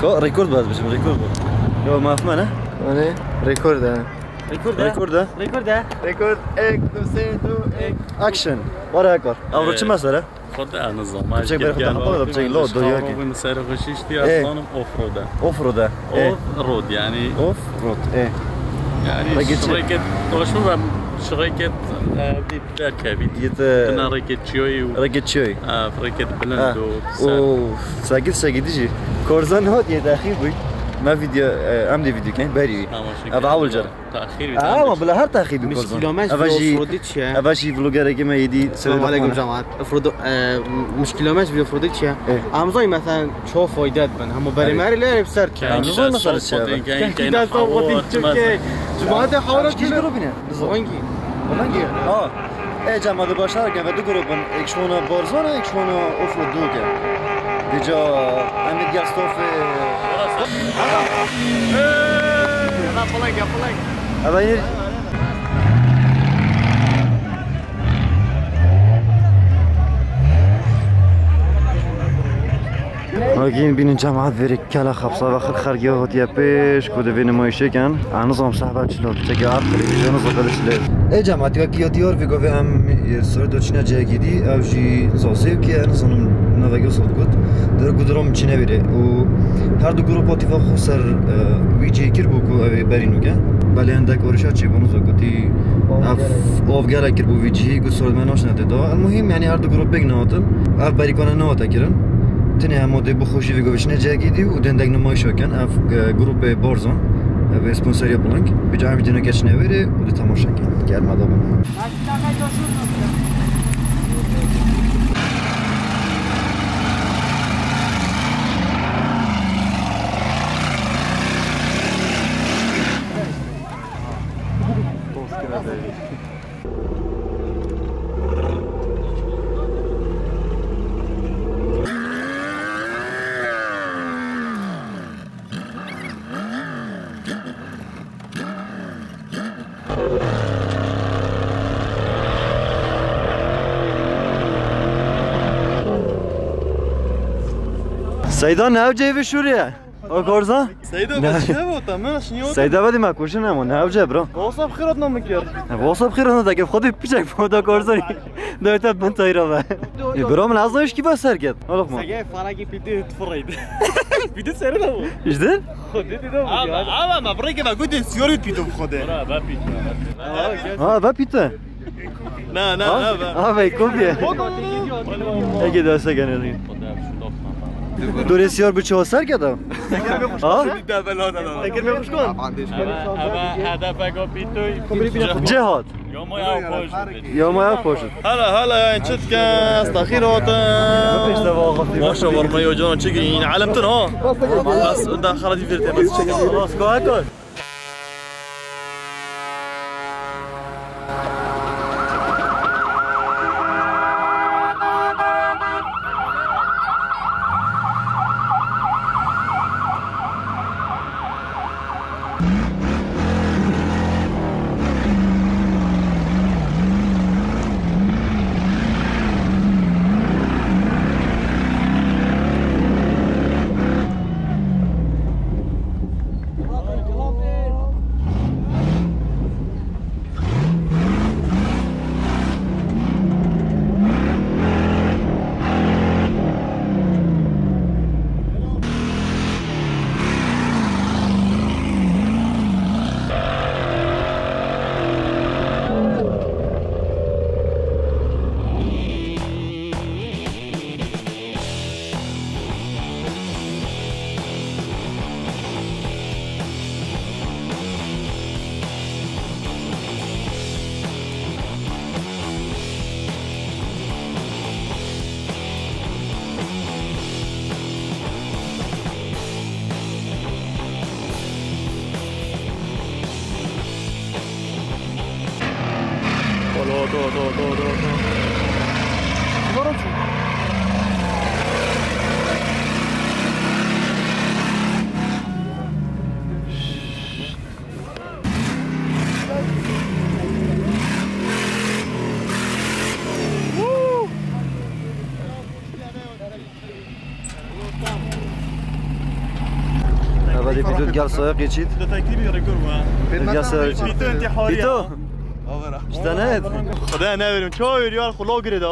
ريكورد بس ريكورد يو ما فهمنا آره ريكورد ريكورد ريكورد ريكورد اك دو سه دو اك اكشن ورا اكبر او چه مسئله خود نظام ما چه بره خدا بچه لود دو یاکی من سر خشیش دی اصلا اوفروده اوفروده رود يعني اوف رود ايه يعني شركة وشو شركة دي كابيت يت انا ركت شوي ركت شوي ركت بلند و ساكت جي كورزان هات يا تاخير بي ما فيديو عمدي فيديو كان بري ابا اول جرى تاخير ما بلا هر تاخير بكورزان افاجي فلوجر كما يدي السلام عليكم جماعه افرض مش كيلومتر فيديو افرض شيء امزاي مثلا شوف فايدات بن هم بري ماري لا بسر كان مثلا الشباب كان جماعه حوالات كيش جروبنا زونجي زونجي ايه جماعه باشار كان دو جروبن اكشونا بارزانا اكشونا اوفرود دوكا ديجا امد جاستوف أباينر هاگین بین جماعت وری کلا خبصا و خرگی ها هاتیه پیش کده وی نمایشه کن نظام صحبت چلو چگه عب تلویزیون و زقلش لید ای جماعتی که یا دیار ویگو وی هم سر دوچینه جاگیدی او جی زاسیو که نظام نوگیو صد گود در گودرام چینه بیره و هر دو گروپاتی و خسر ویجی کر بو که برینو که بله اندک ورشات چی بونو زاگوتی افگاله کر بو ویجی گود سرد مناش نده دا المهم یعنی هر دو گروپ بگ نهاتن اف بری کنه نهاتا کرن تنها ماده بخوشی ویگوشنه جاگیدی و دندگ نمایش کن اف گروپ بارزان و اسپانسری بلانک بجای ویدیو کشنه وره و ده تماشا کن گرم دادم سیدا نه جیب شوریه آگارزا سیدا بچه بود من شنیدم سیدا بدی مکوشن همون نه جیب برا واسه خیرات نمیکرد واسه خیرات نمیکرد خودی پیچک بود آگارزا دایت من تایرا به برام لازمش کی بس سرکت حالا ما سگه فرقی پیدی تفرید پیدی سر نمو اجدن خودی دیدم اما مبرک ما گودن سیوری پیدم خوده با پیته نه وای کوبیه اگه دست کنه دوریسیار به چه سر کردم؟ اگر میخوش کن هدف اگه پیتوی جهاد یا ما پاشد هلا این چت که استخیر هات ماشا ورمای و جان چی این علمتن ها بس ده خرجی فرته بس چی خلاص کن بعد بيتو قال سائق يشيد ده تكتيبي ريكورد قال سائق بيتو انتحاري بيتو اشتنيت خدها نابل شو ريال خلو قريد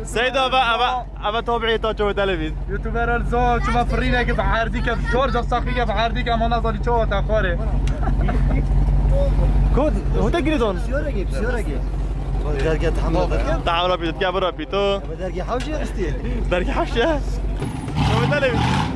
سيد ابا تابعي تا جو تلفزيون يوتيوبر الزو شما فرينا كيف عاردي كيف جورج الصاخي كيف عاردي كيف انا ظلي شو تاخوري كود هو تقريدون سيورجي درجة تحمل تعال ربي تتكبر ربي تو درجة حوشة استي درجة حشة جو تلفزيون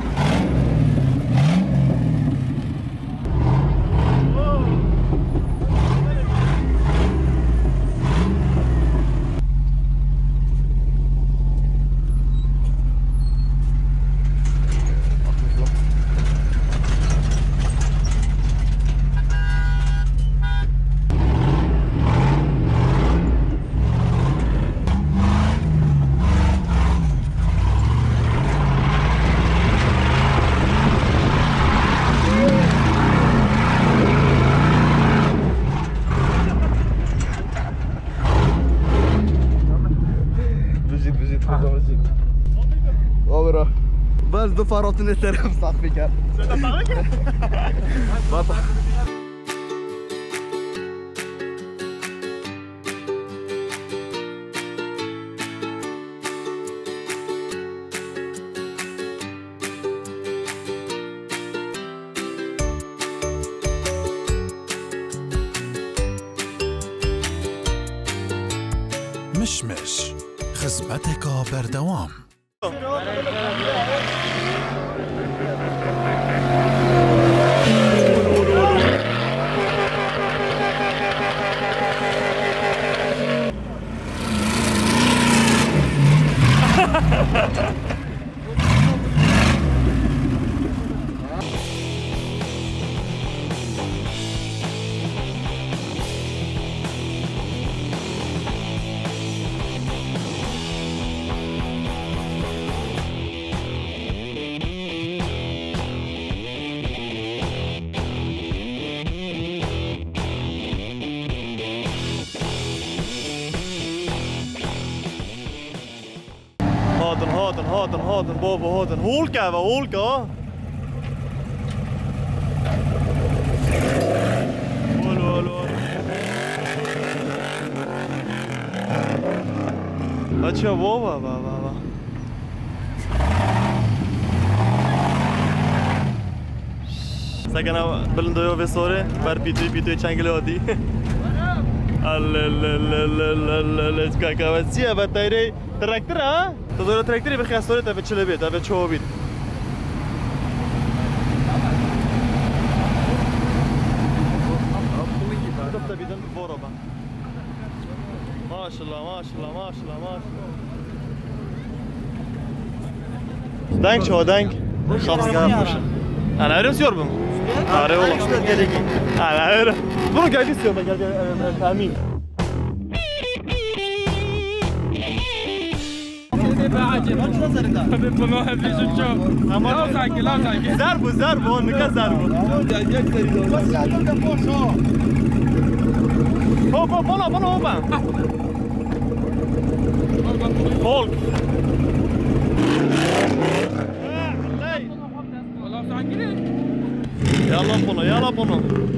بس دو فراتون الترم صافي كان مشمش خدمتك بردوام. هادن بابا هادن هولكا هول اچھا بابا ساكنا بلندو في صورة بار بيتو چنگل هادي لا كاكاوسيا باتايري تراكتور ها تدور تراكتوري بخياستوري تبي تشيل بيت تبي تشوه بيت ما شاء الله دانك شو دانك خمس قرش انا عارف سيوربم عارف والله انا عارف برو قاعد يسير قاعد تامين زربو هون نكا زربو هوبا فولك يلا بونو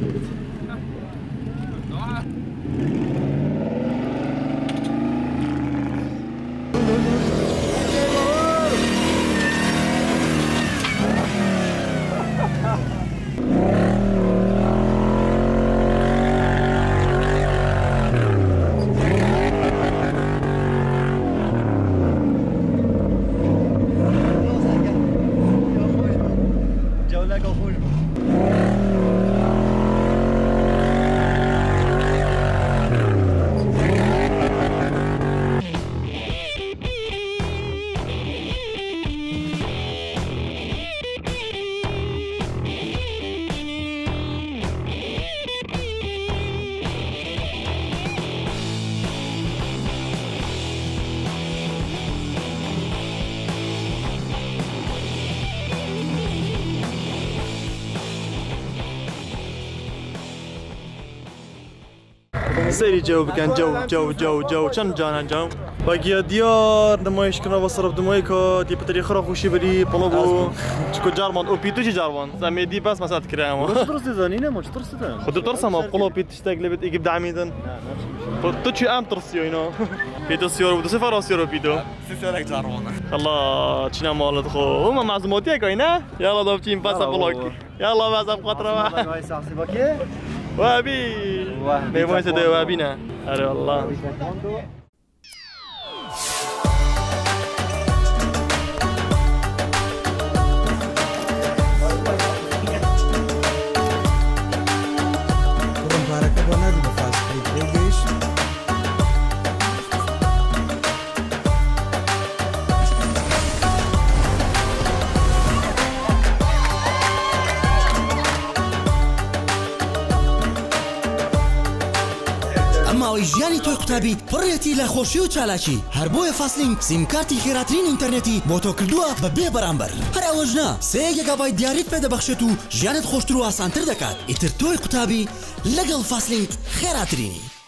سری جو بکن جو چند جان جو باقی دیار نمایش کنه و صرف دمایی که دی پتری خراب خوشی بری پلو چکو جارمان او پیتو چی جارمان زمیدی بس مسات کریم درست زنینه ما چطور سیدن خود ترسم ما قلو پیتش تقلبت ایجب دعمیدن تو چی ام ترسیو اینا پیتو سیارو بود سفر سیارو پیتو سيارك جارونه الله چینا مالت خو هم معزوماتی که اینا یالا دو چیم پس بلاک یالا بازم خاطر ما وای ساسی باکه وابی میوان سده وابی نه اره والله ژیانی تۆی قوتابی پڕێتی لە خۆشی و چالاکی هەر بۆیە فاسلینگ سیمکارتی خێراترین ئینتەرنێتی بۆ تۆ کردووە بە بێ بەرامبەر هەر ئەوەش نا 3 گیگابایت دیاریت پێدەبەخشێت و ژیانت خۆشتر و ئاسانتر دەکات ئیتر تۆی قوتابی لەگەڵ فاسلینگ خێراترینی